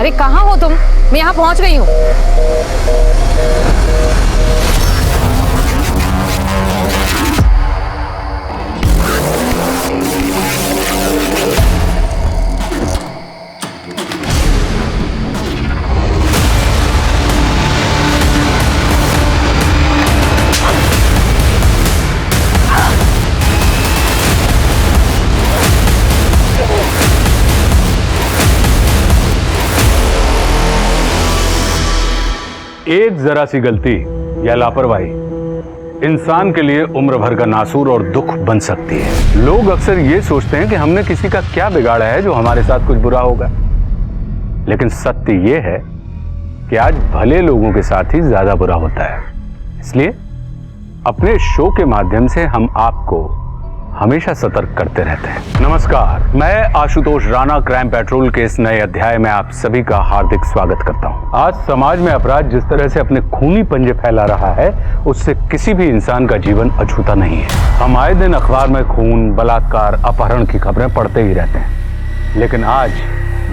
अरे कहाँ हो तुम? मैं यहाँ पहुँच गई हूँ। एक जरा सी गलती या लापरवाही इंसान के लिए उम्र भर का नासूर और दुख बन सकती है। लोग अक्सर ये सोचते हैं कि हमने किसी का क्या बिगाड़ा है जो हमारे साथ कुछ बुरा होगा, लेकिन सत्य ये है कि आज भले लोगों के साथ ही ज्यादा बुरा होता है। इसलिए अपने शो के माध्यम से हम आपको हमेशा सतर्क करते रहते हैं। नमस्कार, मैं आशुतोष राणा क्राइम पेट्रोल के इस नए अध्याय में आप सभी का हार्दिक स्वागत करता हूं। आज समाज में अपराध जिस तरह से अपने खूनी पंजे फैला रहा है, उससे किसी भी इंसान का जीवन अछूता नहीं है। हम आए दिन अखबार में खून, बलात्कार, अपहरण की खबरें पढ़ते ही रहते हैं, लेकिन आज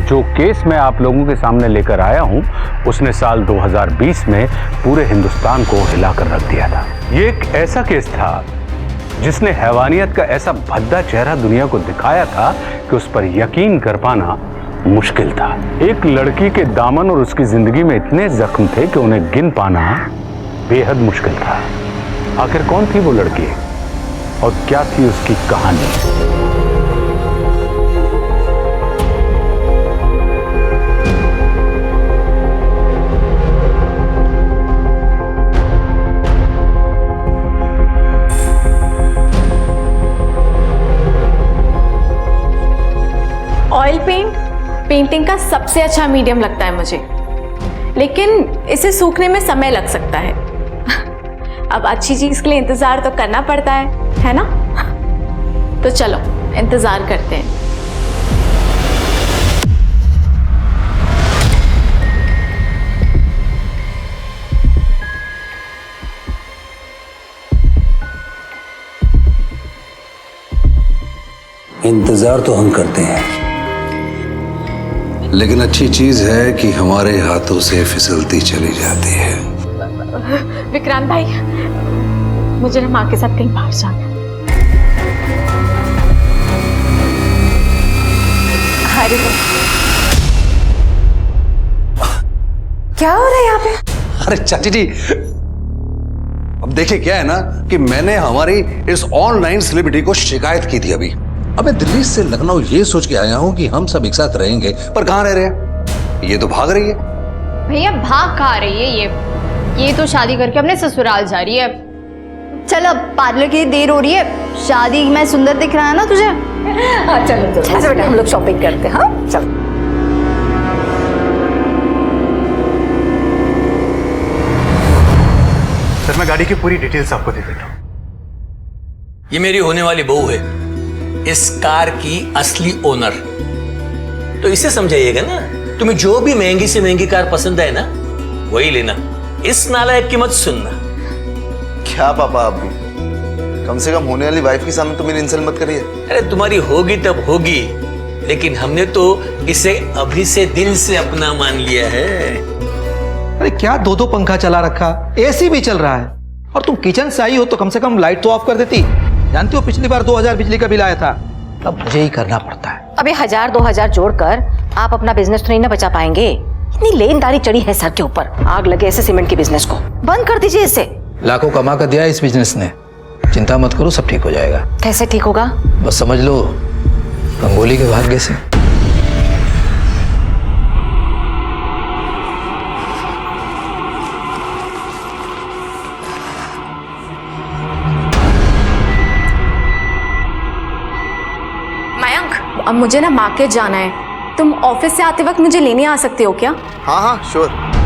जो केस मैं आप लोगों के सामने लेकर आया हूं, उसने साल 2020 में पूरे हिंदुस्तान को हिलाकर रख दिया था। ये एक ऐसा केस था जिसने हैवानियत का ऐसा भद्दा चेहरा दुनिया को दिखाया था कि उस पर यकीन कर पाना मुश्किल था। एक लड़की के दामन और उसकी जिंदगी में इतने जख्म थे कि उन्हें गिन पाना बेहद मुश्किल था। आखिर कौन थी वो लड़की और क्या थी उसकी कहानी? ऑयल पेंट पेंटिंग का सबसे अच्छा मीडियम लगता है मुझे, लेकिन इसे सूखने में समय लग सकता है। अब अच्छी चीज के लिए इंतजार तो करना पड़ता है ना? तो चलो इंतजार करते हैं। इंतजार तो हम करते हैं, लेकिन अच्छी चीज है कि हमारे हाथों से फिसलती चली जाती है। विक्रांत भाई, मुझे ना माँ के साथ कहीं बाहर जाना है। अरे क्या हो रहा है यहाँ पे? अरे चाची जी, अब देखिए क्या है ना कि मैंने हमारी इस ऑनलाइन सेलिब्रिटी को शिकायत की थी अभी। अब मैं दिल्ली से लखनऊ ये सोच के आया हूं कि हम सब एक साथ रहेंगे, पर कहां रह रहे हैं? ये तो भाग रही है। भैया भाग कहाँ रही है? ये तो शादी करके अपने ससुराल जा रही है। चल अब पार्लर की देर हो रही है, शादी में सुंदर दिख रहा है ना तुझे? हाँ चलो चलो बेटा, हम लोग शॉपिंग करते हैं। हाँ चलो। सर, मैं गाड़ी की पूरी डिटेल्स आपको दे देता हूँ। ये मेरी होने वाली बहू है, इस कार की असली ओनर। तो इसे समझाइएगा ना, तुम्हें जो भी महंगी से महंगी कार पसंद है ना, वही लेना। इस नालायक की मत सुनना। क्या पापा, आप भी कम से कम होने वाली वाइफ के सामने तो मेरी इंसल्ट मत करिए। अरे तुम्हारी होगी तब होगी, लेकिन हमने तो इसे अभी से दिल से अपना मान लिया है। अरे क्या दो दो पंखा चला रखा, एसी भी चल रहा है, और तुम किचन से आई हो तो कम से कम लाइट तो ऑफ कर देती। जानती हो पिछली बार 2000 बिजली का बिल आया था, अब मुझे ही करना पड़ता है। अबे 1000-2000 जोड़कर आप अपना बिजनेस तो नहीं ना बचा पाएंगे। इतनी लेनदारी चढ़ी है सर के ऊपर। आग लगे ऐसे सीमेंट के बिजनेस को बंद कर दीजिए इसे। लाखों कमा कर दिया इस बिजनेस ने, चिंता मत करो, सब ठीक हो जाएगा। कैसे ठीक होगा? बस समझ लो गंगोली के भाग्य से। अब मुझे ना मार्केट जाना है, तुम ऑफिस से आते वक्त मुझे लेने आ सकते हो क्या? हाँ हाँ श्योर।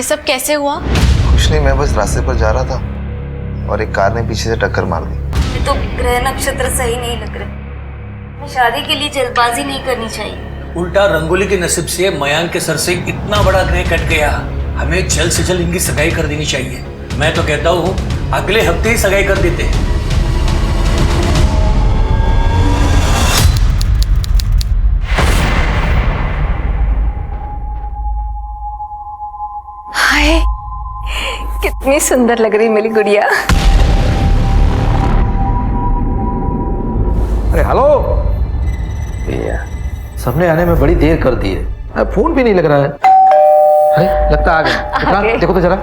सब कैसे हुआ? कुछ नहीं, मैं बस रास्ते पर जा रहा था और एक कार ने पीछे से टक्कर मार दी। तो ग्रह नक्षत्र सही नहीं लग रहे। शादी के लिए जल्दबाजी नहीं करनी चाहिए। उल्टा रंगोली के नसीब से मयांक के सर से इतना बड़ा ग्रह कट गया। हमें जल्द से जल्द इनकी सगाई कर देनी चाहिए। मैं तो कहता हूँ अगले हफ्ते ही सगाई कर देते हैं। हाय, कितनी सुंदर लग रही मेरी गुड़िया। अरे हेलो, सबने आने में बड़ी देर कर दी है, अब फोन भी नहीं लग रहा है। अरे लगता आ गए। देखो तो जरा।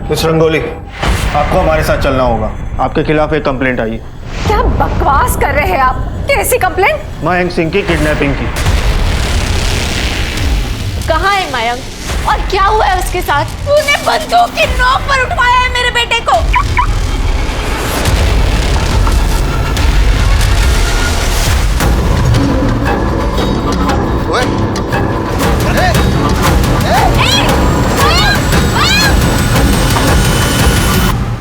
मिस रंगोली, आपको हमारे साथ चलना होगा। आपके खिलाफ एक कंप्लेंट आई है। क्या बकवास कर रहे हैं आप? कैसी कंप्लेंट? मयंक सिंह की किडनैपिंग की। कहाँ है मयंक और क्या हुआ है उसके साथ? तूने बंदूक की नोक पर उठवाया है मेरे बेटे को। ओए, अरे,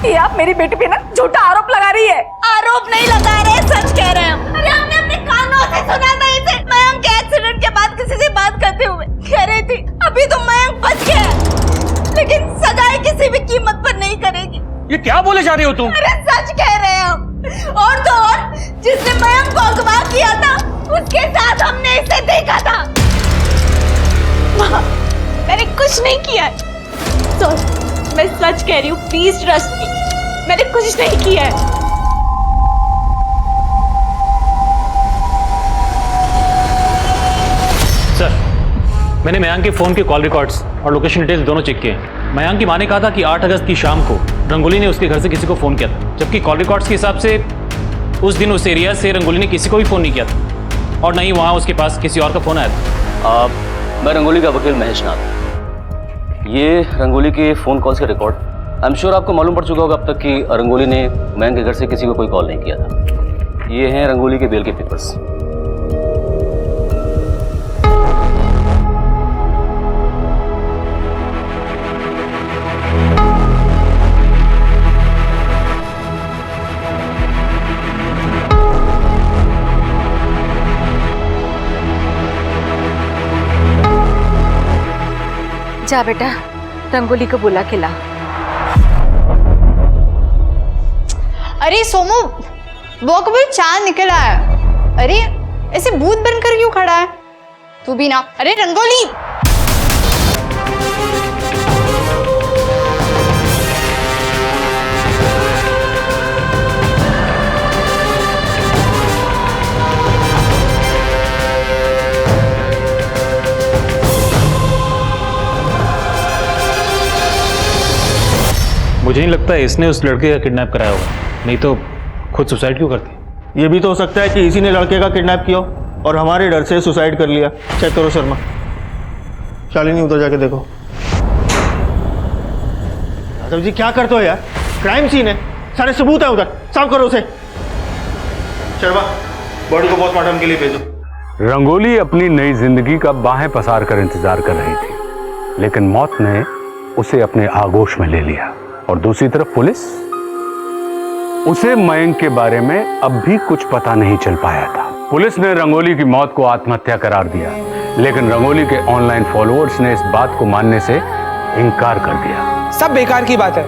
ये आप मेरी बेटी पे ना झूठा आरोप लगा रही है। आरोप नहीं लगा रहे, सच कह रहे हैं। अरे हमने अपने कानों से सुना था इसे। मयंक के एक्सीडेंट के बाद किसी से बात करते हुए कह रही थी अभी तो मयंक बच गया, लेकिन सगाई किसी भी कीमत पर नहीं करेगी। ये क्या बोले जा रही हो तुम? अरे सच कह रहे हैं हम। और तो और जिसने मयंक को अगवा किया था उसके साथ हमने इसे देखा था। मैंने कुछ नहीं किया है। तो मैं सच कह रही हूँ, प्लीज ट्रस्ट मी, मैंने कुछ नहीं किया है। सर, मैंने मयांक के फोन के कॉल रिकॉर्ड्स और लोकेशन डिटेल्स दोनों चेक किए। मयांक की मां ने कहा था कि 8 अगस्त की शाम को रंगोली ने उसके घर से किसी को फोन किया था, जबकि कॉल रिकॉर्ड्स के हिसाब से उस दिन उस एरिया से रंगोली ने किसी को भी फोन नहीं किया था और न ही वहाँ उसके पास किसी और का फोन आया था। मैं रंगोली का वकील महेश नाथ। ये रंगोली के फ़ोन कॉल्स के रिकॉर्ड, आई एम श्योर आपको मालूम पड़ चुका होगा अब तक कि रंगोली ने मयंक के घर से किसी को कोई कॉल नहीं किया था। ये हैं रंगोली के बेल के पेपर्स। जा बेटा, रंगोली को बुला के ला। अरे सोमू, वो कभी चांद निकल आया। अरे ऐसे भूत बनकर क्यों खड़ा है? तू भी ना। अरे रंगोली, मुझे नहीं लगता इसने उस लड़के का किडनैप कराया होगा, नहीं तो खुद सुसाइड क्यों करती? ये भी तो हो सकता है कि इसी ने लड़के का किडनैप किया और हमारे डर से सुसाइड कर लिया। चेक करो शर्मा। शालिनी, उधर जाके देखो। यादव जी क्या करते हो यार? क्राइम सीन है, सारे सबूत है उधर, साफ करो उसे। शर्मा, बॉडी को पोस्टमार्टम के लिए भेजो। रंगोली अपनी नई जिंदगी का बाहें पसार कर इंतजार कर रही थी, लेकिन मौत ने उसे अपने आगोश में ले लिया। और दूसरी तरफ पुलिस, उसे मयंक के बारे में अब भी कुछ पता नहीं चल पाया था। पुलिस ने रंगोली की मौत को आत्महत्या करार दिया, लेकिन रंगोली के ऑनलाइन फॉलोअर्स ने इस बात को मानने से इनकार कर दिया। सब बेकार की बात है।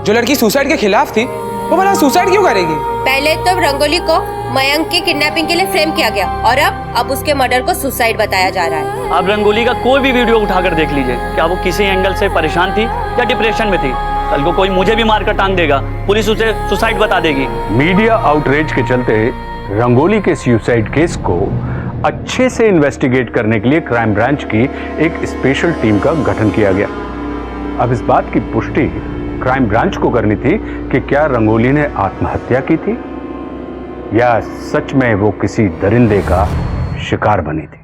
जो लड़की सुसाइड के खिलाफ थी वो भला सुसाइड क्यों करेगी? पहले तो रंगोली को मयंक की किडनैपिंग के लिए फ्रेम किया गया और अब उसके मर्डर को सुसाइड बताया जा रहा है। आप रंगोली का कोई भी वीडियो उठाकर देख लीजिए, क्या वो किसी एंगल से परेशान थी या डिप्रेशन में थी। कल को कोई मुझे भी मारकर टांग देगा, पुलिस उसे सुसाइड बता देगी। मीडिया आउटरीच के चलते रंगोली के सुसाइड केस को अच्छे से इन्वेस्टिगेट करने के लिए क्राइम ब्रांच की एक स्पेशल टीम का गठन किया गया। अब इस बात की पुष्टि क्राइम ब्रांच को करनी थी कि क्या रंगोली ने आत्महत्या की थी या सच में वो किसी दरिंदे का शिकार बनी थी।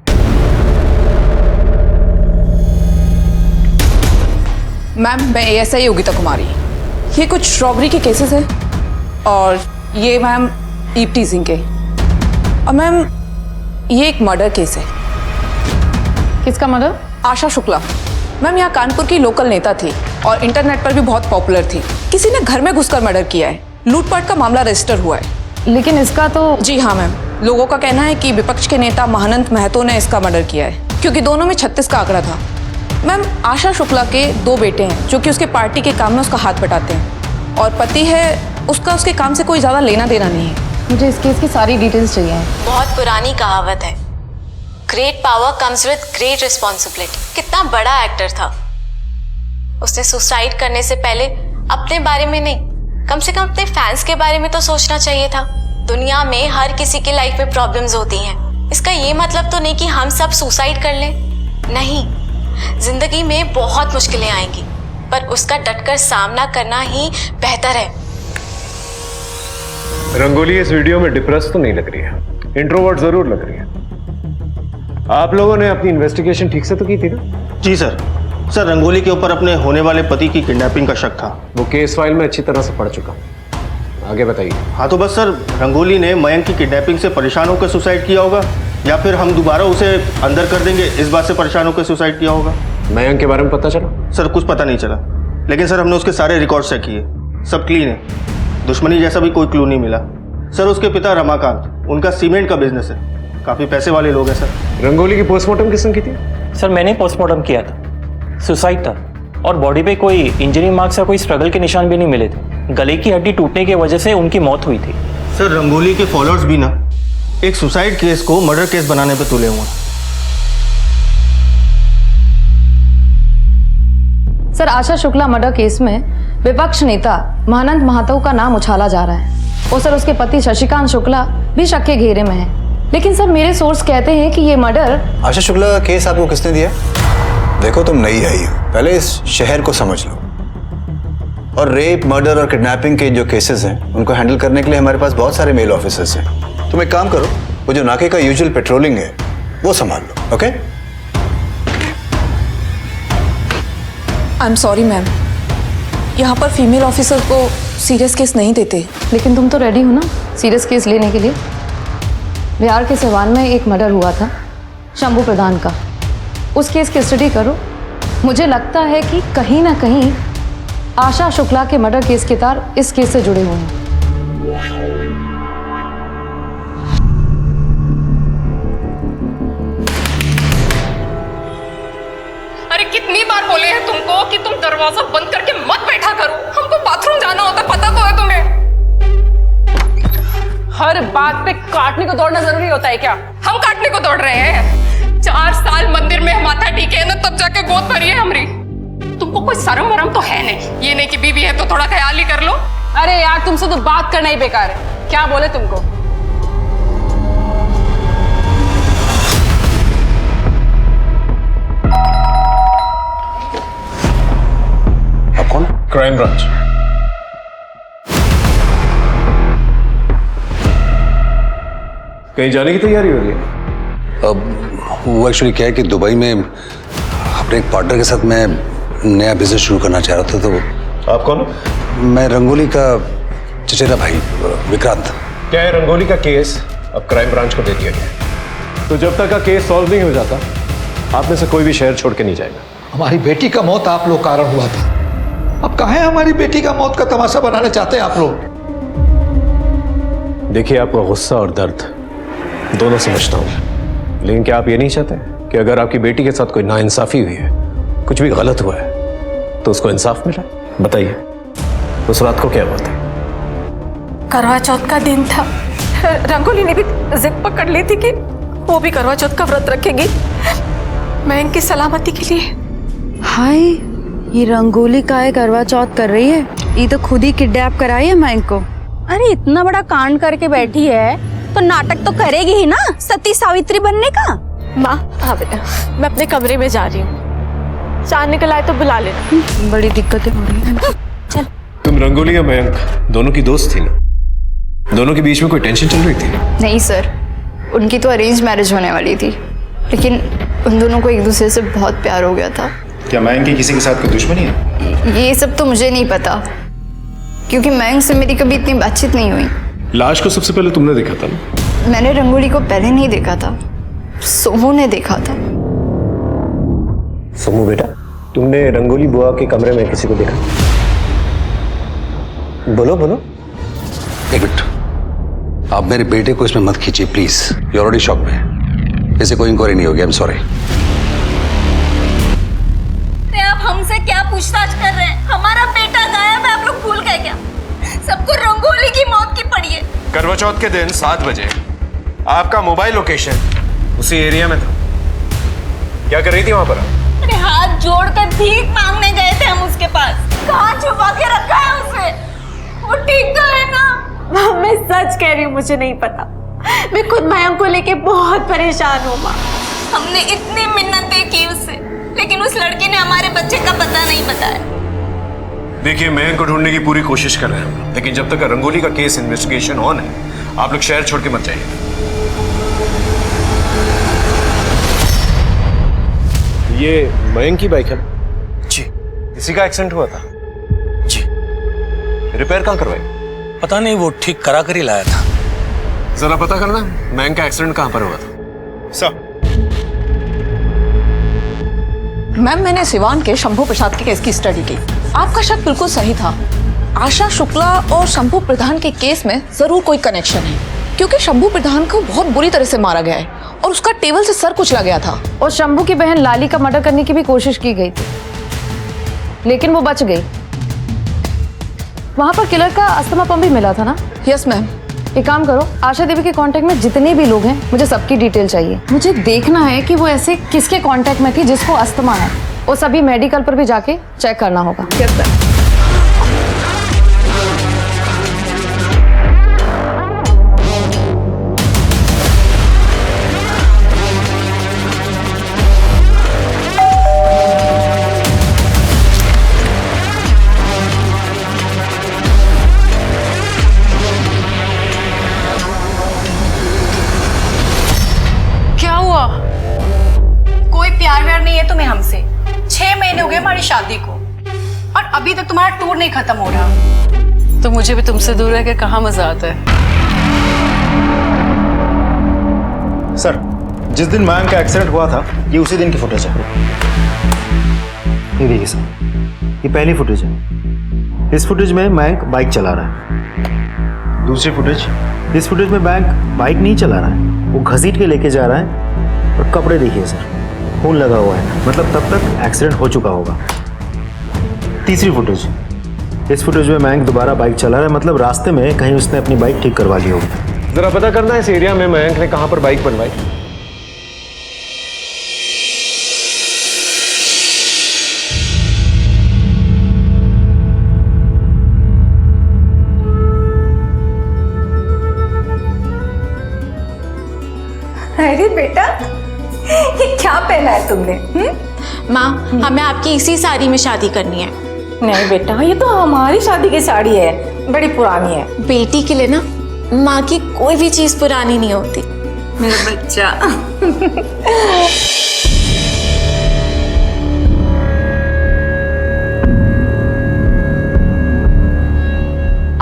मैम, मैं ASI योगिता कुमारी। ये कुछ रॉबरी के केसेस हैं और ये मैम ईप टीजिंग के। मैम ये एक मर्डर केस है। किसका मर्डर? आशा शुक्ला मैम यहाँ कानपुर की लोकल नेता थी और इंटरनेट पर भी बहुत पॉपुलर थी। किसी ने घर में घुसकर मर्डर किया है। लूटपाट का मामला रजिस्टर हुआ है। लेकिन इसका तो जी हाँ मैम, लोगों का कहना है कि विपक्ष के नेता महानंद महतो ने इसका मर्डर किया है, क्योंकि दोनों में 36 का आंकड़ा था। मैम आशा शुक्ला के 2 बेटे हैं जो कि उसके पार्टी के काम में उसका हाथ बटाते हैं, और पति है उसका उसके काम से कोई ज़्यादा लेना देना नहीं है। मुझे इस केस की सारी डिटेल्स चाहिए। बहुत पुरानी कहावत है, great power comes with great responsibility. कितना बड़ा एक्टर था, उसने सुसाइड करने से पहले अपने बारे में नहीं, कम से कम अपने फैंस के बारे में तो सोचना चाहिए था। दुनिया में हर किसी की लाइफ में प्रॉब्लम्स होती हैं। इसका ये मतलब तो नहीं कि हम सब सुसाइड कर लें, नहीं। जिंदगी में बहुत मुश्किलें आएंगी, पर उसका डटकर सामना करना ही बेहतर है। रंगोली इस वीडियो में डिप्रेस तो नहीं लग रही है, इंट्रोवर्ट जरूर लग रही है। आप लोगों ने अपनी इन्वेस्टिगेशन ठीक से तो की थी ना? जी सर। सर रंगोली के ऊपर अपने होने वाले पति की किडनैपिंग का शक था। वो केस फाइल में अच्छी तरह से पढ़ चुका हूं। आगे बताइए। हाँ तो बस सर, रंगोली ने मयंक की किडनैपिंग से परेशान होकर सुसाइड किया होगा, या फिर हम दोबारा उसे अंदर कर देंगे इस बात से परेशान होकर सुसाइड किया होगा। मयंक के बारे में पता चला? सर कुछ पता नहीं चला, लेकिन सर हमने उसके सारे रिकॉर्ड चेक किए, सब क्लीन है। दुश्मनी जैसा भी कोई क्लू नहीं मिला। सर उसके पिता रमाकांत, उनका सीमेंट का बिजनेस है, काफी पैसे वाले लोग हैं सर। रंगोली की पोस्टमार्टम किसने की थी? सर मैंने पोस्टमार्टम किया था, सुसाइड था, और बॉडी पे कोई इंजरी मार्क्स या कोई स्ट्रगल के निशान भी नहीं मिले थे। गले की हड्डी टूटने की वजह से उनकी मौत हुई थी। सर रंगोली के फॉलोअर्स भी ना एक सुसाइड केस को मर्डर केस बनाने पे तुले हुए हैं। Sir Asha Shukla murder case में विपक्ष नेता महानंद महतो का नाम उछाला जा रहा है, और सर उसके पति शशिकांत शुक्ला भी शक के घेरे में है। लेकिन सर मेरे सोर्स कहते हैं कि ये मर्डर। आशा शुक्ला का केस आपको किसने दिया? देखो तुम नई आई हो, पहले इस शहर को समझ लो। और रेप, मर्डर और किडनैपिंग के जो केसेस हैं उनको हैंडल करने के लिए हमारे पास बहुत सारे मेल ऑफिसर्स हैं। तुम एक काम करो, वो जो नाके का यूजुअल पेट्रोलिंग है वो संभाल लो। Okay? I am sorry ma'am, यहाँ पर फीमेल ऑफिसर को सीरियस केस नहीं देते। लेकिन तुम तो रेडी हो ना सीरियस केस लेने के लिए? बिहार के सिवान में एक मर्डर हुआ था शंभू प्रधान का, उस केस की स्टडी करो। मुझे लगता है कि कहीं ना कहीं आशा शुक्ला के मर्डर केस के तार इस केस से जुड़े हुए हैं। अरे कितनी बार बोले हैं तुमको कि तुम दरवाजा बंद करके मत बैठा करो, हमको बाथरूम जाना होता, पता तो है तुम्हें। हर बात पे काटने को दौड़ना जरूरी होता है क्या? हम काटने को दौड़ रहे हैं? 4 साल मंदिर में माथा टीके है ना, तब जाके गोद भरी है हमारी। तुमको कोई शर्म वरम तो है नहीं, ये नहीं कि बीवी है तो थोड़ा ख्याल ही कर लो। अरे यार तुमसे तो बात करना ही बेकार है, क्या बोले तुमको? आप कौन? Crime branch. कहीं जाने की तैयारी हो रही है? अब वो एक्चुअली क्या है कि दुबई में अपने एक पार्टनर के साथ मैं नया बिजनेस शुरू करना चाह रहा था। तो आप कौन? मैं रंगोली का चचेरा भाई विक्रांत। क्या है, रंगोली का केस अब क्राइम ब्रांच को दे दिया गया, तो जब तक का केस सॉल्व नहीं हो जाता आप में से कोई भी शहर छोड़ के नहीं जाएगा। हमारी बेटी का मौत आप लोग कारण हुआ था, अब कहाँ है हमारी बेटी का मौत का तमाशा बनाने चाहते हैं आप लोग? देखिए आपका गुस्सा और दर्द दोनों समझता हूं, लेकिन क्या आप ये नहीं चाहते कि अगर आपकी बेटी के साथ कोई नाइंसाफी हुई है, कुछ भी गलत हुआ है, तो उसको इंसाफ मिला? बताइए उस रात को क्या हुआ था? करवा चौथ का दिन था। रंगोली ने भी जिद पकड़ ली थी कि वो भी करवा चौथ का व्रत रखेगी मयंक की सलामती के लिए। हाय, ये रंगोली काहे करवा चौथ कर रही है? ये तो खुद ही किडनैप कराई है मयंक को। अरे इतना बड़ा कांड करके बैठी है तो नाटक तो करेगी ही ना, सती सावित्री बनने का। माँ हाँ बेटा, मैं अपने कमरे में जा रही हूँ, चांद निकल आए तो बुला लेना। बड़ी दिक्कतें हो रही हैं। चल। तुम रंगोली या मयंक दोनों की दोस्त थी ना? दोनों के बीच में कोई टेंशन चल रही थी? नहीं सर, उनकी तो अरेंज मैरिज होने वाली थी, लेकिन उन दोनों को एक दूसरे से बहुत प्यार हो गया था। क्या मयंक की किसी के साथ कोई दुश्मनी है? ये सब तो मुझे नहीं पता, क्योंकि मयंक से मेरी कभी इतनी बातचीत नहीं हुई। लाश को सबसे पहले तुमने देखा था ना? मैंने रंगोली को पहले नहीं देखा था, सोमू ने देखा था। सोमू बेटा, तुमने रंगोली बुआ के कमरे में किसी को देखा? बोलो बोलो। एक मिनट, आप मेरे बेटे को इसमें मत खींचिए प्लीज। यू ऑलरेडी शॉक में, इसे कोई इंक्वायरी नहीं होगी। आई एम सॉरी। आप हमसे क्या पूछताछ कर रहे हैं? हमारा बेटा गायब है, आप लोग भूल गए क्या? सबको रंगोली की मौत की पड़ी है। करवा चौथ के दिन 7 बजे आपका मोबाइल लोकेशन उसी एरिया में था। क्या कर रही थी वहां पर? अरे हाथ जोड़कर भीख मांगने गए थे हम उसके पास। कहाँ छुपा के रखा है उसे? वो ठीक तो है ना? मैं सच कह रही हूँ, मुझे नहीं पता। मैं खुद मयंक को लेके बहुत परेशान हूँ माँ। हमने इतनी मिन्नतें की उससे, लेकिन उस लड़की ने हमारे बच्चे का पता नहीं बताया। देखिए, मयंक को ढूंढने की पूरी कोशिश कर रहे हैं, लेकिन जब तक रंगोली का केस इन्वेस्टिगेशन ऑन है, आप लोग शहर छोड़ के मत जाइए। ये मयंक की बाइक है? जी। इसी का एक्सीडेंट हुआ था? जी। रिपेयर कहाँ करवाई? पता नहीं, वो ठीक करा कर ही लाया था। जरा पता करना मयंक का एक्सीडेंट कहाँ पर हुआ था। सर। मैम, मैंने सिवान के शंभू प्रसाद के केस की स्टडी की। आपका शक बिल्कुल सही था। आशा शुक्ला और शंभू प्रधान के केस में जरूर कोई कनेक्शन है, क्योंकि शंभू प्रधान को बहुत बुरी तरह से मारा गया है और उसका टेबल से सर कुचला गया था। और शंभू की बहन लाली का मर्डर करने की भी कोशिश की गई थी, लेकिन वो बच गई। वहां पर किलर का अस्थमा पंप भी मिला था ना? Yes ma'am. एक काम करो, आशा देवी के कांटेक्ट में जितने भी लोग हैं, मुझे सबकी डिटेल चाहिए। मुझे देखना है कि वो ऐसे किसके कांटेक्ट में थी जिसको अस्थमा है। वो सभी मेडिकल पर भी जाके चेक करना होगा। Yes sir. कोई प्यार व्यार नहीं है तुम्हें हमसे। 6 महीने हो गए हमारी शादी को और अभी तक तुम्हारा टूर नहीं खत्म हो रहा। तो मुझे भी तुमसे दूर रह के कहाँ मजा आता है। सर, जिस दिन मयंक का एक्सीडेंट हुआ था, ये उसी दिन की फुटेज है। ये देखिए सर, ये पहली फुटेज है। इस फुटेज में मयंक बाइक चला रहा है। दूसरी फुटेज, इस फुटेज में मयंक बाइक नहीं चला रहा है, वो घसीट के लेके जा रहा है। और कपड़े देखिए सर, खून लगा हुआ है, मतलब तब तक एक्सीडेंट हो चुका होगा। तीसरी फुटेज, इस फुटेज में मयंक दोबारा बाइक चला रहा है, मतलब रास्ते में कहीं उसने अपनी बाइक ठीक करवा ली होगी। जरा पता करना है इस एरिया में मयंक ने कहाँ पर बाइक बनवाई। अरे बेटा, ये क्या पहना है तुमने? माँ, हमें आपकी इसी साड़ी में शादी करनी है। नहीं बेटा, ये तो हमारी शादी की साड़ी है, बड़ी पुरानी है। बेटी के लिए ना माँ की कोई भी चीज पुरानी नहीं होती। मेरा बच्चा।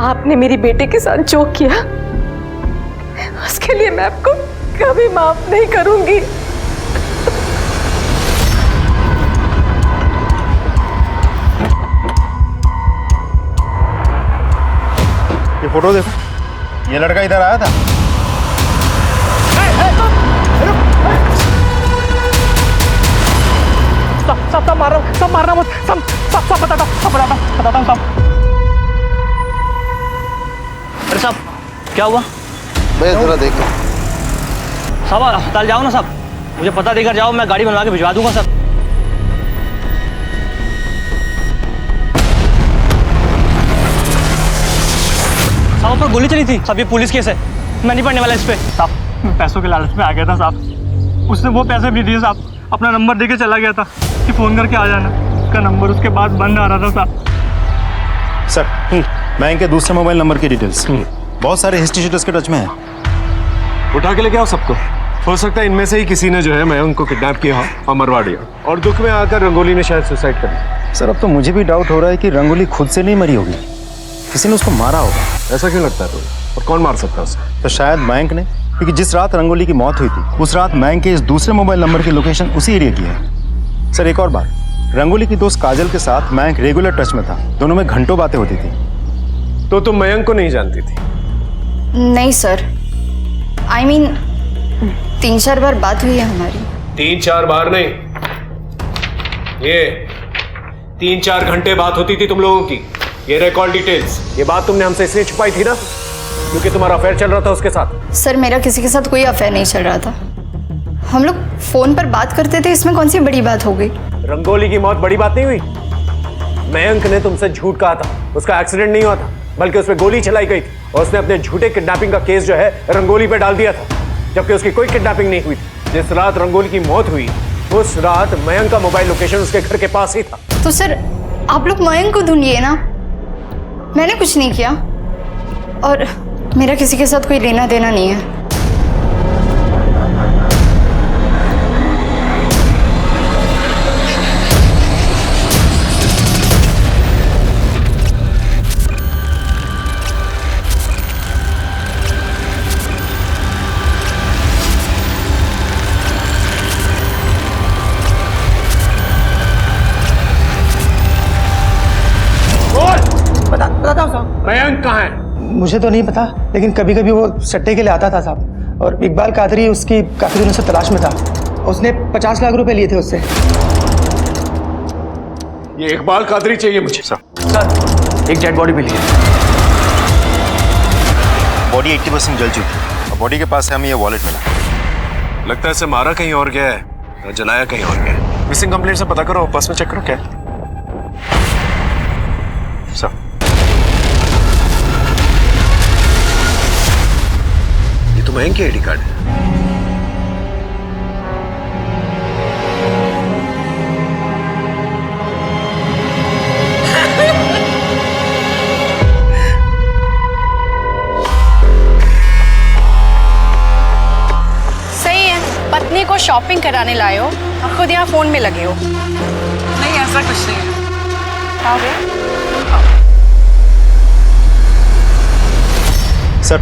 आपने मेरी बेटे के साथ जो किया, उसके लिए मैं आपको कभी माफ नहीं करूंगी। ये फोटो देखो, ये लड़का इधर आया था। सब मार रहा हूँ, सब मारना मत, सब बताता हूँ सब। अरे साहब, क्या हुआ? भैया थोड़ा देखो। साहब अस्पताल जाओ ना साहब, मुझे पता देकर जाओ, मैं गाड़ी बनवा के भिजवा दूंगा सर। साहब पर गोली चली थी साहब, ये पुलिस केस है, मैं नहीं पढ़ने वाला इस पे। साहब, मैं पैसों के लालच में आ गया था साहब। उसने वो पैसे भी दिए साहब, अपना नंबर देके चला गया था कि फोन करके आ जाना। उसका नंबर उसके बाद बंद आ रहा था साहब। सर, मयंक के दूसरे मोबाइल नंबर की डिटेल्स बहुत सारे हिस्ट्री शीटर्स के टच में है। उठा के लेके आओ सबको। हो सकता है इनमें से ही किसी ने जो है मयंक को किडनैप किया और मरवा दिया, और दुख में आकर रंगोली ने शायद सुसाइड कर लिया। सर, अब तो मुझे भी डाउट हो रहा है कि रंगोली खुद से नहीं मरी होगी, किसी ने उसको मारा होगा। ऐसा क्यों लगता है तुम्हें? और कौन मार सकता है उसे? तो शायद मयंक ने। क्योंकि जिस रात रंगोली की मौत हुई थी उस रात मयंक के इस दूसरे मोबाइल नंबर की लोकेशन उसी एरिया की है। सर एक और बात, रंगोली की दोस्त काजल के साथ मयंक रेगुलर टच में था, दोनों में घंटों बातें होती थी। तो तुम मयंक को नहीं जानती थी? नहीं सर, आई मीन 3-4 बार बात हुई है हमारी। 3-4 बार नहीं, ये 3-4 घंटे बात होती थी तुम लोगों की। ये रिकॉर्ड डिटेल्स, ये बात तुमने हमसे इसलिए छुपाई थी ना क्योंकि तुम्हारा अफेयर चल रहा था उसके साथ। सर मेरा किसी के साथ कोई अफेयर नहीं चल रहा था, हम लोग फोन पर बात करते थे, इसमें कौन सी बड़ी बात हो गई? रंगोली की मौत बड़ी बात नहीं हुई। मयंक ने तुमसे झूठ कहा था, उसका एक्सीडेंट नहीं हुआ था बल्कि उस पर गोली चलाई गई थी और उसने अपने झूठे किडनैपिंग का केस जो है रंगोली पे डाल दिया था, जबकि उसकी कोई किडनैपिंग नहीं हुई थी। जिस रात रंगोली की मौत हुई उस रात मयंक का मोबाइल लोकेशन उसके घर के पास ही था। तो सर आप लोग मयंक को ढूंढिए ना, मैंने कुछ नहीं किया और मेरा किसी के साथ कोई लेना देना नहीं है। मयंक कहाँ है? मुझे तो नहीं पता, लेकिन कभी कभी वो सट्टे के लिए आता था साहब, और इकबाल कादरी उसकी काफी दिनों से तलाश में था। उसने 50 लाख रुपए लिए थे उससे। ये इकबाल कादरी चाहिए मुझे। सर एक डेड बॉडी मिली है। बॉडी 80% जल चुकी है और बॉडी के पास से हमें ये वॉलेट मिला। लगता है इसे मारा कहीं और गया है और जलाया कहीं और गया है। मिसिंग कंप्लेंट से पता करो, पर्स में चेक करो क्या है। सर ये तो मयंक की आईडी कार्ड है। सही है, पत्नी को शॉपिंग कराने लाए हो और खुद यहाँ फोन में लगे हो। नहीं ऐसा कुछ नहीं है। आओ भैया। सर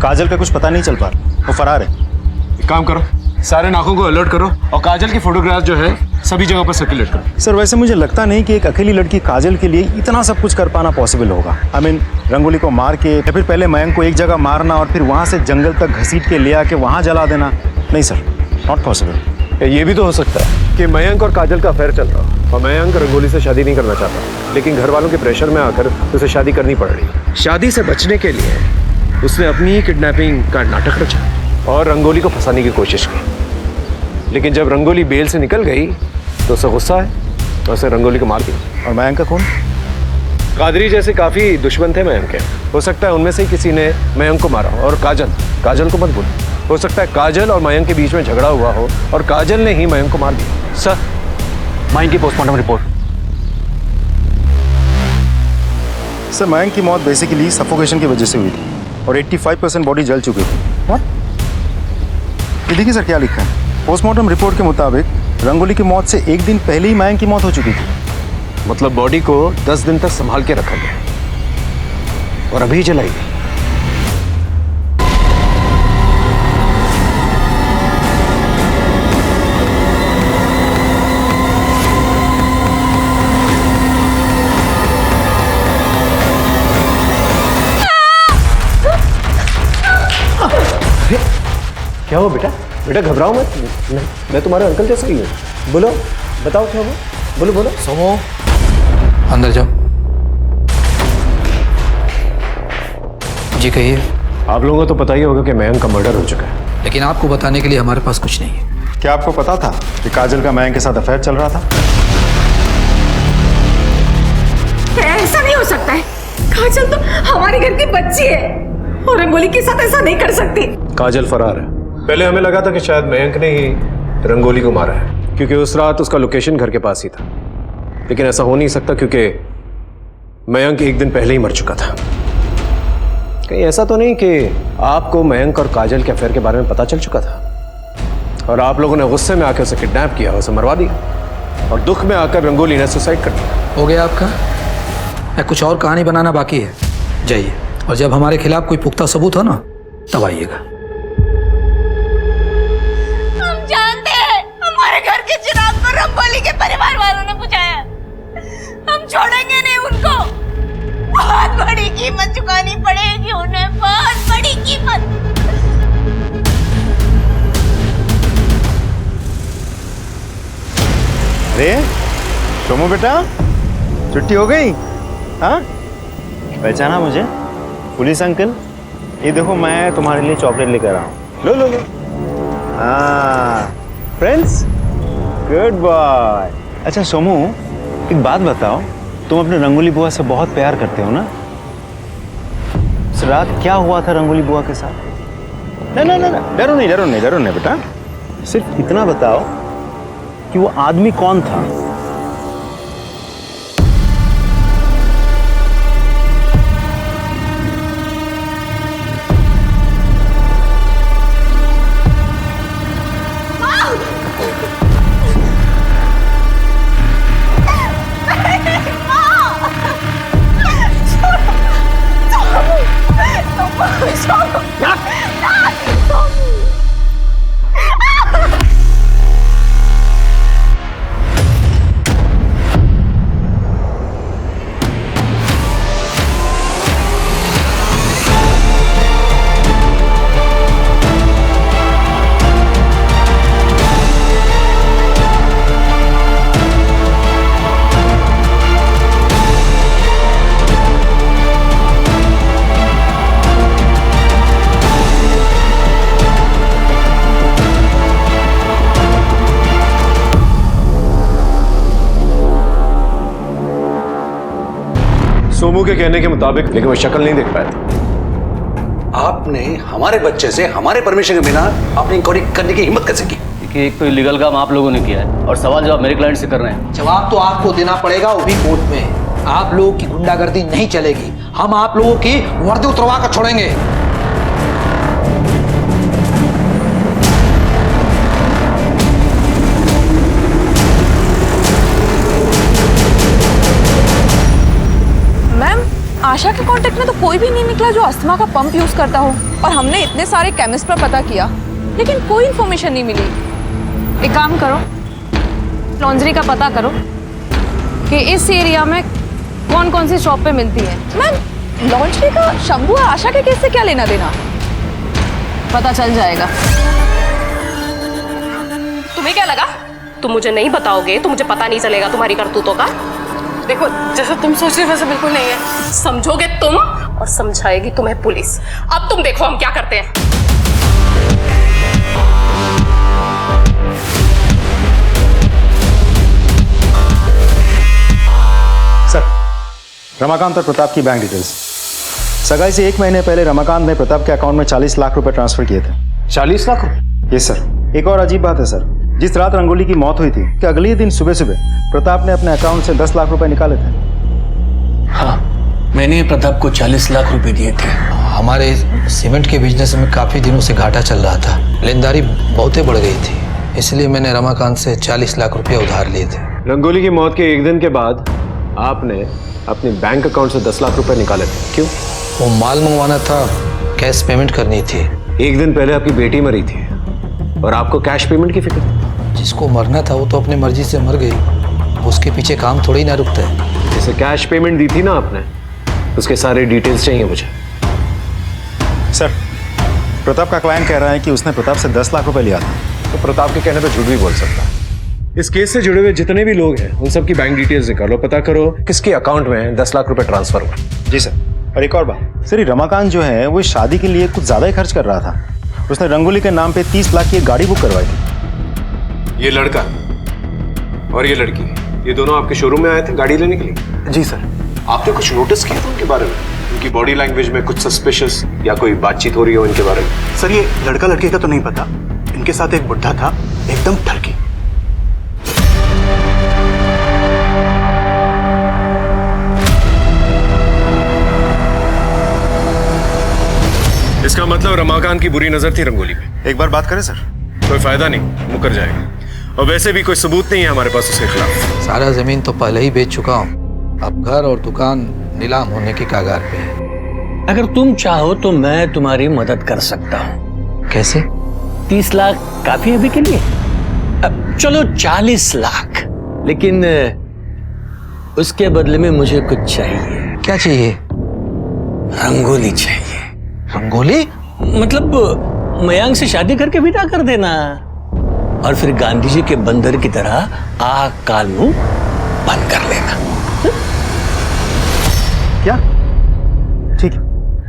काजल का कुछ पता नहीं चल पा रहा, वो फरार है। एक काम करो, सारे नाकों को अलर्ट करो और काजल की फोटोग्राफ जो है सभी जगह पर सर्कुलेट करो। सर वैसे मुझे लगता नहीं कि एक अकेली लड़की काजल के लिए इतना सब कुछ कर पाना पॉसिबल होगा। आई मीन रंगोली को मार के या फिर पहले मयंक को एक जगह मारना और फिर वहाँ से जंगल तक घसीट के ले आके वहाँ जला देना, नहीं सर, नॉट पॉसिबल। ये भी तो हो सकता है कि मयंक और काजल का अफेयर चल रहा हो और मयंक रंगोली से शादी नहीं करना चाहता, लेकिन घर वालों के प्रेशर में आकर उसे शादी करनी पड़ रही। शादी से बचने के लिए उसने अपनी किडनैपिंग का नाटक रचा और रंगोली को फंसाने की कोशिश की, लेकिन जब रंगोली बेल से निकल गई तो उसे गुस्सा है तो उसे रंगोली को मार दिया। और मयंक का कौन? कादरी जैसे काफी दुश्मन थे मयंक के, हो सकता है उनमें से ही किसी ने मयंक को मारा। और काजल को मत भूल, हो सकता है काजल और मयंक के बीच में झगड़ा हुआ हो और काजल ने ही मयंक को मार दिया। सर मयंक की पोस्टमार्टम रिपोर्ट। सर मयंक की मौत बेसिकली सफोकेशन की वजह से हुई थी और 85% बॉडी जल चुकी थी। ये देखिए सर क्या लिखा है, पोस्टमार्टम रिपोर्ट के मुताबिक रंगोली की मौत से एक दिन पहले ही मयंक की मौत हो चुकी थी। मतलब बॉडी को 10 दिन तक संभाल के रखा गया और अभी जलाई गई। क्या हो बेटा? बेटा घबराओ मत, मैं तुम्हारे अंकल जैसा ही हूँ। बोलो, बताओ क्या हुआ? बोलो बोलो। सोमो अंदर जाओ। जी कहिए। आप लोगों को तो पता ही होगा कि मयंक का मर्डर हो चुका है, लेकिन आपको बताने के लिए हमारे पास कुछ नहीं है। क्या आपको पता था कि काजल का मयंक के साथ अफेयर चल रहा था? ऐसा नहीं हो सकता है, काजल तो हमारे घर की बच्ची है और रंगोली के साथ ऐसा नहीं कर सकती। काजल फरार है। पहले हमें लगा था कि शायद मयंक ने ही रंगोली को मारा है, क्योंकि उस रात उसका लोकेशन घर के पास ही था, लेकिन ऐसा हो नहीं सकता क्योंकि मयंक एक दिन पहले ही मर चुका था। कहीं ऐसा तो नहीं कि आपको मयंक और काजल के अफेयर के बारे में पता चल चुका था और आप लोगों ने गुस्से में आकर उसे किडनैप किया, उसे मरवा दिया और दुख में आकर रंगोली ने सुसाइड कर दिया। हो गया आपका? या कुछ और कहानी बनाना बाकी है? जाइए, और जब हमारे खिलाफ कोई पुख्ता सबूत हो ना तब आइएगा। छोड़ेंगे नहीं उनको। बहुत बड़ी कीमत चुकानी पड़ेगी उन्हें, बहुत बड़ी कीमत। अरे सोमू बेटा, छुट्टी हो गई? हाँ, पहचाना मुझे? पुलिस अंकल, ये देखो मैं तुम्हारे लिए चॉकलेट लेकर आया हूँ। लो लो लो। हाँ फ्रेंड्स, गुड बॉय। अच्छा सोमू, एक बात बताओ, तुम अपने रंगोली बुआ से बहुत प्यार करते हो ना? इस रात क्या हुआ था रंगोली बुआ के साथ? ना ना ना ना, डरो नहीं डरो नहीं डरो नहीं बेटा, सिर्फ इतना बताओ कि वो आदमी कौन था? सोमू के कहने के मुताबिक, लेकिन मैं शक्ल नहीं देख पाया था। आपने हमारे बच्चे से हमारे परमिशन के बिना अपनी इंक्वायरी करने की हिम्मत कैसे की? देखिए, एक तो इलीगल काम आप लोगों ने किया है और सवाल जवाब मेरे क्लाइंट से कर रहे हैं। जवाब तो आपको देना पड़ेगा, वो भी कोर्ट में। आप लोगों की गुंडागर्दी नहीं चलेगी, हम आप लोगों की वर्दी उतरवा कर छोड़ेंगे। आशा के कांटेक्ट में तो कोई भी नहीं निकला जो अस्थमा का पंप यूज करता हो, और हमने इतने सारे केमिस्ट पर पता किया लेकिन कोई इंफॉर्मेशन नहीं मिली। एक काम करो, लॉन्ड्री का पता करो कि इस एरिया में कौन कौन सी शॉप पे मिलती है। मैम, लॉन्ड्री का शंभू और आशा के केस से क्या लेना देना, पता चल जाएगा। तुम्हें क्या लगा तुम मुझे नहीं बताओगे तो मुझे पता नहीं चलेगा तुम्हारी करतूतों का? देखो, जैसा तुम सोच रहे हो वैसा बिल्कुल नहीं है। समझोगे तुम और समझाएगी तुम्हें पुलिस। अब तुम देखो हम क्या करते हैं। सर, रमाकांत और प्रताप की बैंक डिटेल्स। सगाई से 1 महीने पहले रमाकांत ने प्रताप के अकाउंट में 40 लाख रुपए ट्रांसफर किए थे। 40 लाख रुपए? Yes sir. एक और अजीब बात है सर, जिस रात रंगोली की मौत हुई थी कि अगले दिन सुबह सुबह प्रताप ने अपने अकाउंट से 10 लाख रुपए निकाले थे। हाँ, मैंने प्रताप को 40 लाख रुपए दिए थे। हमारे सीमेंट के बिजनेस में काफी दिनों से घाटा चल रहा था, लेनदारी बहुत बढ़ गई थी, इसलिए मैंने रमाकांत से 40 लाख रुपए उधार लिए थे। रंगोली की मौत के 1 दिन के बाद आपने अपने बैंक अकाउंट से 10 लाख रुपए निकाले थे, क्यों? वो माल मंगवाना था, कैश पेमेंट करनी थी। 1 दिन पहले आपकी बेटी मरी थी और आपको कैश पेमेंट की फिक्र थी। जिसको मरना था वो तो अपनी मर्जी से मर गई, उसके पीछे काम थोड़ी ना रुकता है। जैसे कैश पेमेंट दी थी ना आपने, उसके सारे डिटेल्स चाहिए मुझे। सर, प्रताप का क्लाइंट कह रहा है कि उसने प्रताप से 10 लाख रुपए लिया था। तो प्रताप के कहने पे झूठ भी बोल सकता है। इस केस से जुड़े हुए जितने भी लोग हैं उन सब की बैंक डिटेल्स निकालो, पता करो किसके अकाउंट में 10 लाख रुपए ट्रांसफर हुआ। जी सर। और एक और बात सर, रमाकांत जो है वो शादी के लिए कुछ ज्यादा ही खर्च कर रहा था। उसने रंगोली के नाम पे 30 लाख की एक गाड़ी बुक करवाई थी। ये लड़का और ये लड़की, ये दोनों आपके शोरूम में आए थे गाड़ी लेने के लिए? जी सर। आपने कुछ नोटिस किया था उनके बारे में? उनकी बॉडी लैंग्वेज में कुछ सस्पिशियस या कोई बातचीत हो रही हो इनके बारे में? सर, ये लड़का लड़के का तो नहीं पता, इनके साथ एक बुढ़ा था, एकदम ठरकी। इसका मतलब रमाकांत की बुरी नजर थी रंगोली पे। एक बार बात करें सर? कोई फायदा नहीं, मुकर जाएगा। और वैसे भी कोई सबूत नहीं है हमारे पास उसके खिलाफ। सारा जमीन तो पहले ही बेच चुका हूँ, अब घर और दुकान नीलाम होने की कगार पे है। अगर तुम चाहो तो मैं तुम्हारी मदद कर सकता हूँ। कैसे? 30 लाख काफी है अभी के लिए? चलो 40 लाख, लेकिन उसके बदले में मुझे कुछ चाहिए। क्या चाहिए? रंगोली चाहिए। रंगोली? मतलब मयांक से शादी करके विदा कर देना और फिर गांधी जी के बंदर की तरह आग काल मुंह बंद कर लेना। क्या? ठीक है,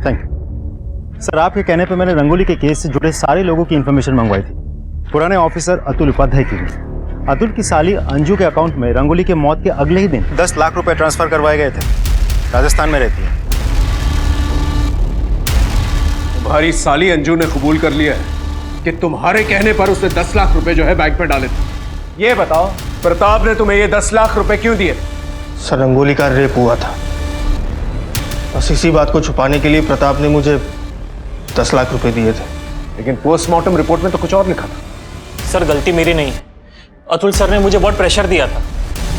थैंक यू। सर, आपके कहने पे मैंने रंगोली के केस से जुड़े सारे लोगों की इंफॉर्मेशन मंगवाई थी। पुराने ऑफिसर अतुल उपाध्याय की भी। अतुल की साली अंजू के अकाउंट में रंगोली के मौत के अगले ही दिन 10 लाख रुपए ट्रांसफर करवाए गए थे। राजस्थान में रहती है। तुम्हारी साली अंजू ने कबूल कर लिया है कि तुम्हारे कहने पर उसने 10 लाख रुपए जो है बैंक में डाले थे। ये बताओ, प्रताप ने तुम्हें ये 10 लाख रुपए क्यों दिए? सर, रंगोली का रेप हुआ था, बस इसी बात को छुपाने के लिए प्रताप ने मुझे 10 लाख रुपए दिए थे। लेकिन पोस्टमार्टम रिपोर्ट में तो कुछ और लिखा था। सर, गलती मेरी नहीं है। अतुल सर ने मुझे बहुत प्रेशर दिया था।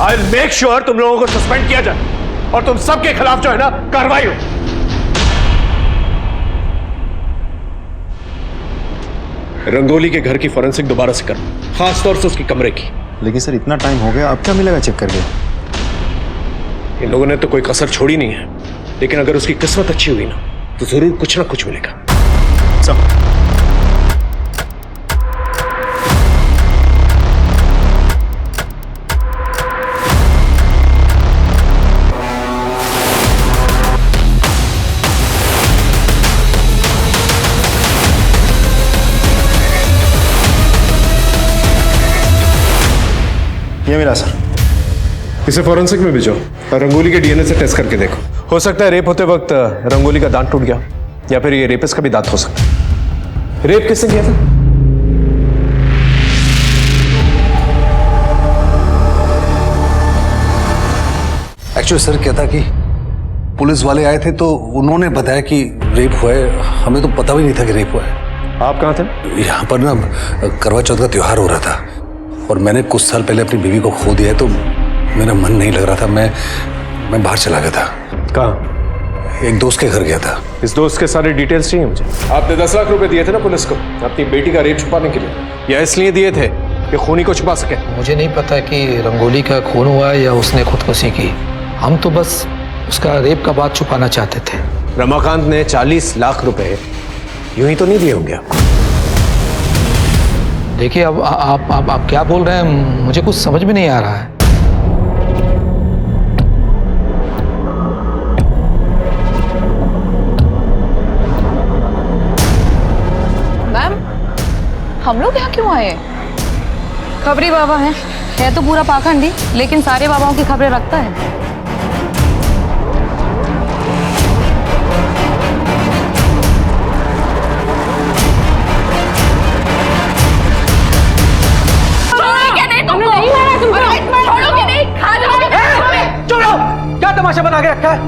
आई विल मेक श्योर तुम लोगों को सस्पेंड किया जाए और तुम सबके खिलाफ जो है ना कार्रवाई हो। रंगोली के घर की फॉरेंसिक दोबारा से करो, खासतौर से उसकी कमरे की। लेकिन सर, इतना टाइम हो गया, अब क्या मिलेगा चेक करके? इन लोगों ने तो कोई कसर छोड़ी नहीं है, लेकिन अगर उसकी किस्मत अच्छी हुई ना तो जरूर कुछ ना कुछ मिलेगा। सब ये मिला सर। इसे फॉरेंसिक में भेजो और रंगोली के डीएनए से टेस्ट करके देखो। हो सकता है रेप होते वक्त रंगोली का दांत टूट गया, या फिर ये रेपिस्ट का भी दांत हो सकता है। रेप किसने किया था? एक्चुअली सर क्या था कि पुलिस वाले आए थे तो उन्होंने बताया कि रेप हुआ है। हमें तो पता भी नहीं था कि रेप हुआ है। आप कहाँ थे? यहाँ पर ना करवा चौथ का त्योहार हो रहा था और मैंने कुछ साल पहले अपनी बीवी को खो दिया है, तो मेरा मन नहीं लग रहा था। मैं बाहर चला गया था। कहाँ? एक दोस्त के घर गया था। इस दोस्त के सारे डिटेल्स चाहिए मुझे। आपने 10 लाख रुपए दिए थे ना पुलिस को अपनी बेटी का रेप छुपाने के लिए, या इसलिए दिए थे कि खूनी को छुपा सके? मुझे नहीं पता कि रंगोली का खून हुआ है या उसने खुदकुशी की। हम तो बस उसका रेप का बात छुपाना चाहते थे। रमाकांत ने 40 लाख रुपए यूं ही तो नहीं दिए होंगे आपको? देखिए, अब आप क्या बोल रहे हैं, मुझे कुछ समझ में नहीं आ रहा है। मैम, हम लोग यहाँ क्यों आए हैं? खबरी बाबा है तो पूरा पाखंडी, लेकिन सारे बाबाओं की खबरें रखता है। क्या तमाशा बना के रखा है?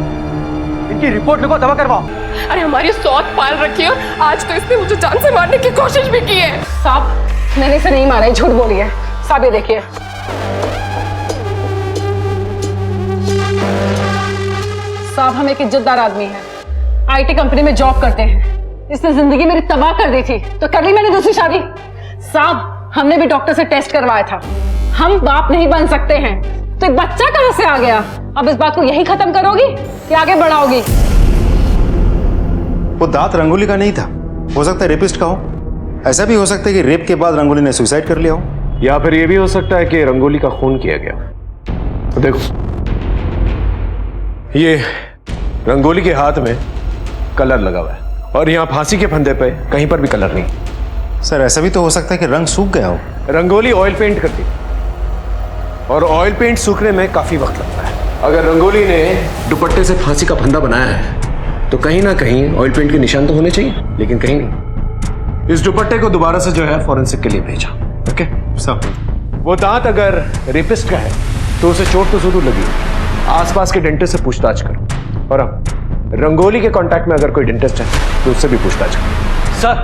इनकी रिपोर्ट लिखो, दवा करवाओ। अरे हमारी सौत पाल रखी है, आज तो इसने मुझे जान से मारने की कोशिश भी की है। साहब, मैंने इसे नहीं मारा है, झूठ बोली है। साहब, ये देखिए। साहब, हम एक इज्जतदार आदमी हैं, आईटी कंपनी में जॉब करते हैं। इसने जिंदगी मेरी तबाह कर दी थी तो कर ली मैंने दूसरी शादी। साहब, हमने भी डॉक्टर से टेस्ट करवाया था। हम बाप नहीं बन सकते हैं, तो एक बच्चा कहां से आ गया? अब इस बात को यही खत्म करोगी या आगे बढ़ाओगी? वो दांत रंगोली का नहीं था, हो सकता है रेपिस्ट का हो। ऐसा भी हो सकता है कि रेप के बाद रंगोली ने सुसाइड कर लिया हो, या फिर यह भी हो सकता है कि रंगोली का खून किया गया। तो देखो, ये रंगोली के हाथ में कलर लगा हुआ है और यहाँ फांसी के फंदे पे कहीं पर भी कलर नहीं। सर, ऐसा भी तो हो सकता है कि रंग सूख गया हो। रंगोली ऑयल पेंट करती है और ऑयल पेंट सूखने में काफी वक्त लगता है। अगर रंगोली ने दुपट्टे से फांसी का फंदा बनाया है तो कहीं ना कहीं ऑयल पेंट के निशान तो होने चाहिए, लेकिन कहीं नहीं। इस दुपट्टे को दोबारा से जो है फॉरेंसिक के लिए भेजा। ओके सब। वो दांत अगर रेपिस्ट का है तो उसे चोट तो जरूर लगी होगी। आसपास के डेंटिस्ट से पूछताछ करो, और अब रंगोली के कांटेक्ट में अगर कोई डेंटिस्ट है तो उससे भी पूछताछ करो। सर,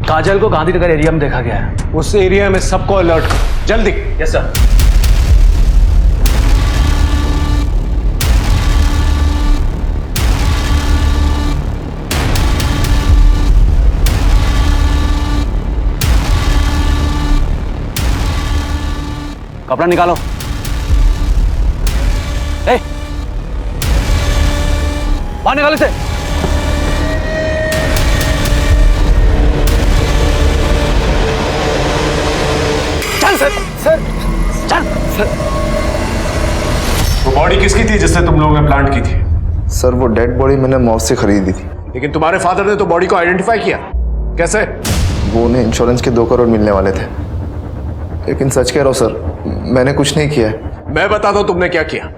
काजल को गांधीनगर एरिया में देखा गया है। उस एरिया में सबको अलर्ट करो जल्दी। Yes sir. कपड़ा निकालो। बाहर निकाल इसे। चल सर, चल सर। वो बॉडी किसकी थी जिससे तुम लोगों ने प्लांट की थी? सर वो डेड बॉडी मैंने मॉल से खरीदी थी। लेकिन तुम्हारे फादर ने तो बॉडी को आइडेंटिफाई किया, कैसे? वो उन्हें इंश्योरेंस के 2 करोड़ मिलने वाले थे। लेकिन सच कह रहा हूँ सर, मैंने कुछ नहीं किया है। मैं बताता हूं तुमने क्या किया।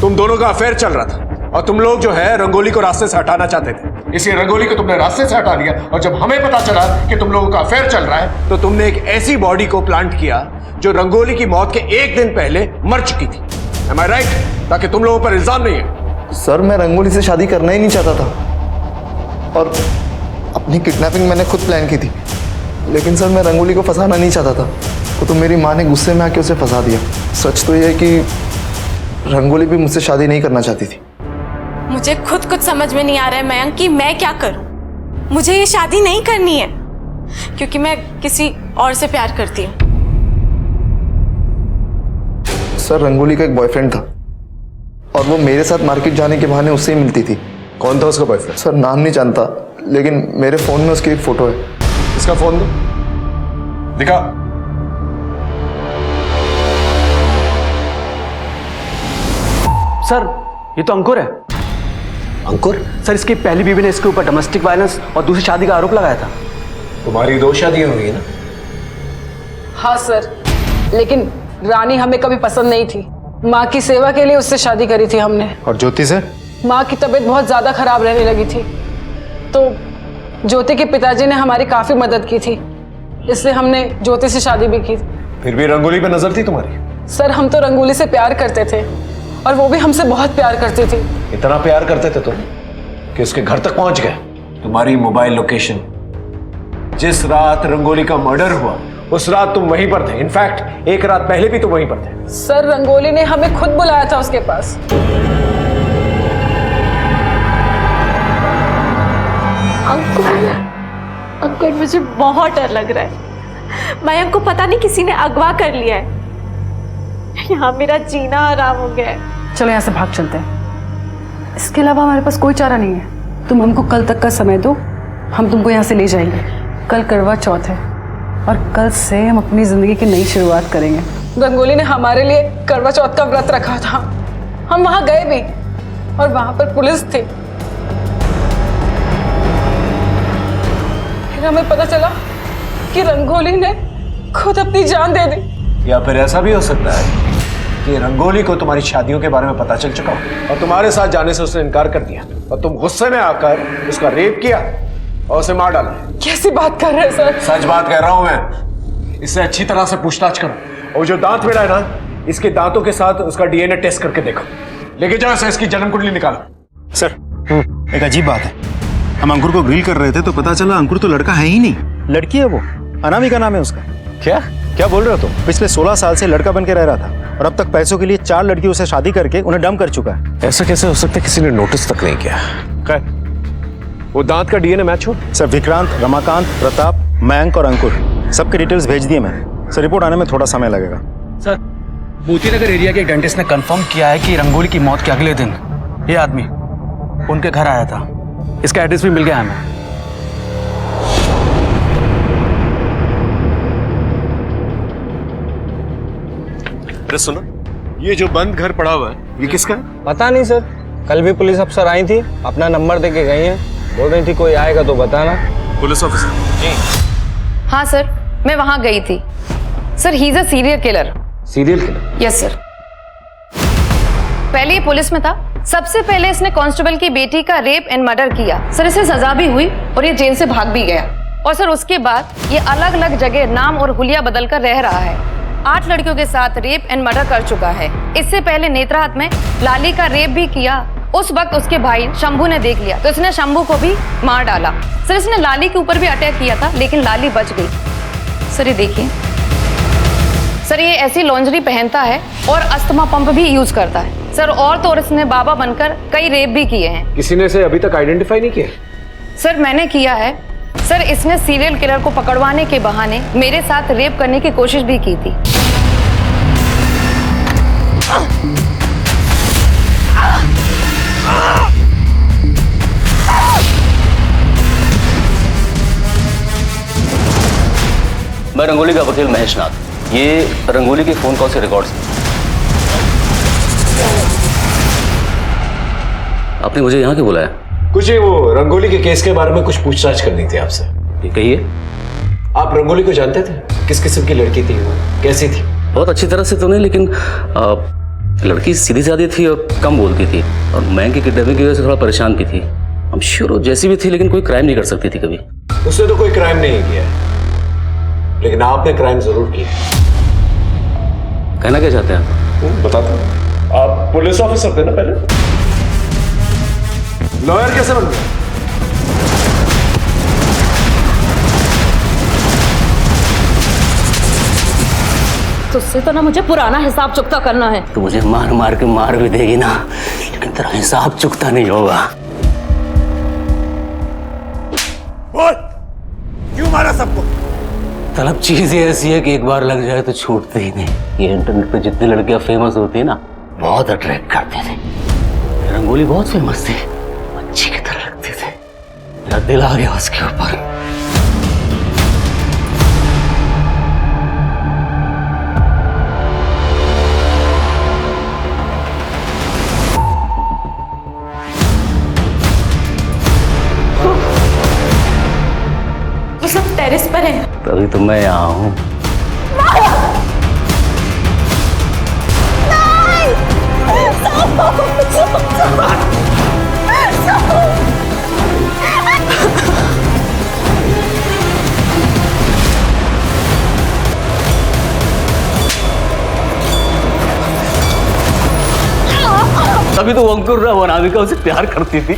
तुम दोनों का अफेयर चल रहा था और तुम लोग जो है रंगोली को रास्ते से हटाना चाहते थे, इसलिए रंगोली को तुमने रास्ते से हटा दिया। और जब हमें पता चला कि तुम लोगों का अफेयर चल रहा है तो तुमने एक ऐसी बॉडी को प्लांट किया जो रंगोली की मौत के 1 दिन पहले मर चुकी थी। Am I right? ताकि तुम लोगों पर इल्जाम नहीं है। सर मैं रंगोली से शादी करना ही नहीं चाहता था और अपनी किडनैपिंग मैंने खुद प्लान की थी। लेकिन सर मैं रंगोली को फंसाना नहीं चाहता था, तो मेरी माँ ने गुस्से में आके उसे फंसा दिया। सच तो यह है कि रंगोली भी मुझसे शादी नहीं करना चाहती थी। मुझे खुद कुछ समझ में नहीं आ रहा है मयंक कि मैं क्या करूं। मुझे ये शादी नहीं करनी है क्योंकि मैं किसी और से प्यार करती हूँ। सर रंगोली का एक बॉयफ्रेंड था और वो मेरे साथ मार्केट जाने के बहाने उससे ही मिलती थी। कौन था उसका बॉयफ्रेंड? सर नाम नहीं जानता, लेकिन मेरे फोन में उसकी एक फोटो है। इसका फोन दो, दिखा। सर ये तो अंकुर है। अंकुर? सर इसकी पहली बीवी ने इसके ऊपर डोमेस्टिक वायलेंस और दूसरी शादी का आरोप लगाया था। तुम्हारी 2 शादियां हुई ना? हाँ सर, लेकिन रानी हमें कभी पसंद नहीं थी। माँ की सेवा के लिए उससे शादी करी थी हमने। और ज्योति से? माँ की तबीयत बहुत ज्यादा खराब रहने लगी थी तो ज्योति के पिताजी ने हमारी काफी मदद की थी, इसलिए हमने ज्योति से शादी भी की। फिर भी रंगोली पे नजर थी तुम्हारी? सर हम तो रंगोली से प्यार करते थे और वो भी हमसे बहुत प्यार करती थी। इतना प्यार करते थे तुम कि उसके घर तक पहुंच गए। तुम्हारी मोबाइल लोकेशन, जिस रात रंगोली का मर्डर हुआ उस रात तुम वहीं पर थे। इनफैक्ट 1 रात पहले भी तुम वहीं पर थे। सर रंगोली ने हमें खुद बुलाया था उसके पास। अंकुर मुझे बहुत डर लग रहा है। मयंक को पता नहीं किसी ने अगवा कर लिया है। यहाँ मेरा जीना आराम हो गया है। चलो यहाँ से भाग चलते हैं, इसके अलावा हमारे पास कोई चारा नहीं है। तुम हमको कल तक का समय दो, हम तुमको यहाँ से ले जाएंगे। कल करवा चौथ है और कल से हम अपनी जिंदगी की नई शुरुआत करेंगे। रंगोली ने हमारे लिए करवा चौथ का व्रत रखा था, हम वहां गए भी और वहां पर पुलिस थी। फिर हमें पता चला कि रंगोली ने खुद अपनी जान दे दी। या फिर ऐसा भी हो सकता है कि रंगोली को तुम्हारी शादियों के बारे में पता चल चुका हो और तुम्हारे साथ जाने से उसने इनकार कर दिया और तुम गुस्से में आकर उसका रेप किया और उसे मार डाला। कैसी बात कर रहे हैं सर? सच बात कह रहा हूं मैं। इससे अच्छी तरह से पूछताछ करो और जो दांत मिला है ना, इसके दांतों के साथ उसका डीएनए टेस्ट करके देखो। लेके जाओ इसे, इसकी जन्म कुंडली निकालो। सर एक अजीब बात है, हम अंकुर को ग्रिल कर रहे थे तो पता चला अंकुर तो लड़का है ही नहीं, लड़की है। वो अनामिका नाम है उसका। क्या क्या बोल रहे हो तुम? पिछले 16 साल से लड़का बन के रह रहा था और अब तक पैसों के लिए 4 लड़कियों से शादी करके उन्हें डंप कर चुका है। ऐसा कैसे हो सकता है? किसी ने नोटिस तक नहीं किया। वो दांत का डीएनए मैच हो? सर विक्रांत, रमाकांत, प्रताप, मयंक और अंकुर सबके डिटेल्स भेज दिए मैंने। सर रिपोर्ट आने में थोड़ा समय लगेगा। सर मोती नगर एरिया के डेंटिस्ट ने कंफर्म किया है कि रंगोली की मौत के अगले दिन ये आदमी उनके घर आया था। इसका एड्रेस भी मिल गया हमें। अरे सुनो, ये जो बंद घर पड़ा हुआ है ये किसका है? पता नहीं सर, कल भी पुलिस अफसर आई थी, अपना नंबर देके गई हैं, बोल रही थी कोई आएगा तो बताना। पुलिस ऑफिसर जी? हाँ सर, मैं वहां गई थी। Sir he is a serial killer. Serial killer? Yes sir. पहले ये पुलिस में था, सबसे पहले इसने कांस्टेबल की बेटी का रेप एंड मर्डर किया। सर इसे सजा भी हुई और ये जेल से भाग भी गया। और सर उसके बाद ये अलग अलग जगह नाम और हुलिया बदल कर रह रहा है। 8 लड़कियों के साथ रेप एंड मर्डर कर चुका है। इससे पहले नेत्राहाट में लाली का रेप भी किया। उस वक्त उसके भाई शंभू ने देख लिया तो इसने शंभू को भी मार डाला। सर इसने लाली के ऊपर भी अटैक किया था लेकिन लाली बच गई। सर ये देखिए, सर ये ऐसी लॉन्जरी पहनता है और अस्थमा पंप भी यूज करता है। सर और तो और इसने बाबा बनकर कई रेप भी किए हैं। किसी ने इसे अभी तक आइडेंटिफाई नहीं किया? सर मैंने किया है। सर इसने सीरियल किलर को पकड़वाने के बहाने मेरे साथ रेप करने की कोशिश भी की थी। मैं रंगोली का वकील महेश नाथ। ये रंगोली के फोन कॉल से रिकॉर्ड्स हैं। आपने मुझे यहाँ क्यों बुलाया? कुछ ही वो रंगोली के केस के बारे में कुछ पूछताछ करनी थी आपसे। कहिए। आप रंगोली को जानते थे? किस किस्म की लड़की थी वो, कैसी थी? बहुत अच्छी तरह से तो नहीं, लेकिन लड़की सीधी सादी थी और कम बोलती थी, और मयंक की किडनैपिंग की वजह से थोड़ा परेशान भी थी। हम श्योर वो जैसी भी थी, लेकिन कोई क्राइम नहीं कर सकती थी कभी। उसने तो कोई क्राइम नहीं किया है, लेकिन आपने क्राइम जरूर किया। कहना क्या चाहते हैं आप? बताता हूं। आप पुलिस ऑफिसर थे ना पहले? लॉयर कैसे बन गए? तुझसे तो ना मुझे पुराना हिसाब चुकता करना है। तो मुझे मार मार के मार भी देगी ना, लेकिन तेरा हिसाब चुकता नहीं होगा। बोल, क्यों मारा सबको? तलब चीज ये ऐसी है कि एक बार लग जाए तो छूटती ही नहीं। ये इंटरनेट पे जितनी लड़कियां फेमस होती है ना, बहुत अट्रैक्ट करते थे। रंगोली बहुत फेमस थी, अच्छी की तरह लगते थे। मेरा दिल आ गया उसके ऊपर। वो सब टेरेस पर है। तभी तो मैं यहाँ हूँ। तभी तो अंकुर अनामिका उसे प्यार करती थी।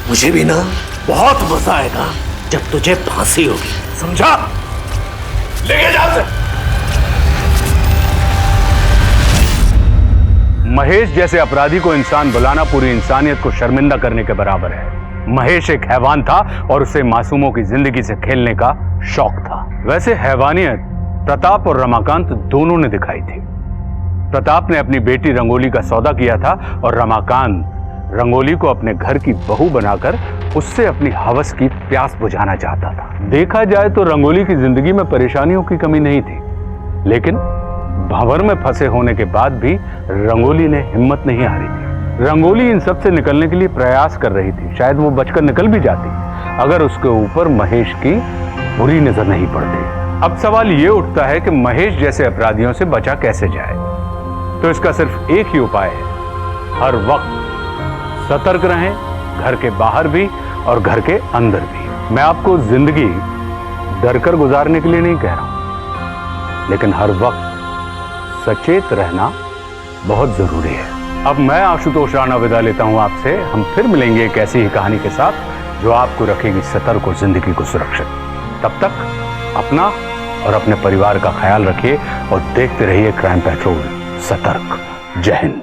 मुझे भी ना बहुत मजा आएगा जब तुझे फांसी होगी, समझा? लेके जा उसे। महेश जैसे अपराधी को इंसान बुलाना पूरी इंसानियत को शर्मिंदा करने के बराबर है। महेश एक हैवान था और उसे मासूमों की जिंदगी से खेलने का शौक था। वैसे हैवानियत प्रताप और रमाकांत दोनों ने दिखाई थी। प्रताप ने अपनी बेटी रंगोली का सौदा किया था और रमाकांत रंगोली को अपने घर की बहू बनाकर उससे अपनी हवस की प्यास बुझाना चाहता था। देखा जाए तो रंगोली की जिंदगी में परेशानियों की कमी नहीं थी, लेकिन भंवर में फंसे होने के बाद भी रंगोली ने हिम्मत नहीं हारी थी। रंगोली इन सब से निकलने के लिए प्रयास कर रही थी। शायद वो बचकर निकल भी जाती अगर उसके ऊपर महेश की बुरी नजर नहीं पड़ती। अब सवाल ये उठता है कि महेश जैसे अपराधियों से बचा कैसे जाए। तो इसका सिर्फ एक ही उपाय है, हर वक्त सतर्क रहें, घर के बाहर भी और घर के अंदर भी। मैं आपको जिंदगी डर कर गुजारने के लिए नहीं कह रहा हूं, लेकिन हर वक्त सचेत रहना बहुत जरूरी है। अब मैं आशुतोष राणा विदा लेता हूं आपसे। हम फिर मिलेंगे एक ऐसी ही कहानी के साथ जो आपको रखेगी सतर्क और जिंदगी को सुरक्षित। तब तक अपना और अपने परिवार का ख्याल रखिए और देखते रहिए क्राइम पेट्रोल। सतर्क। जय हिंद।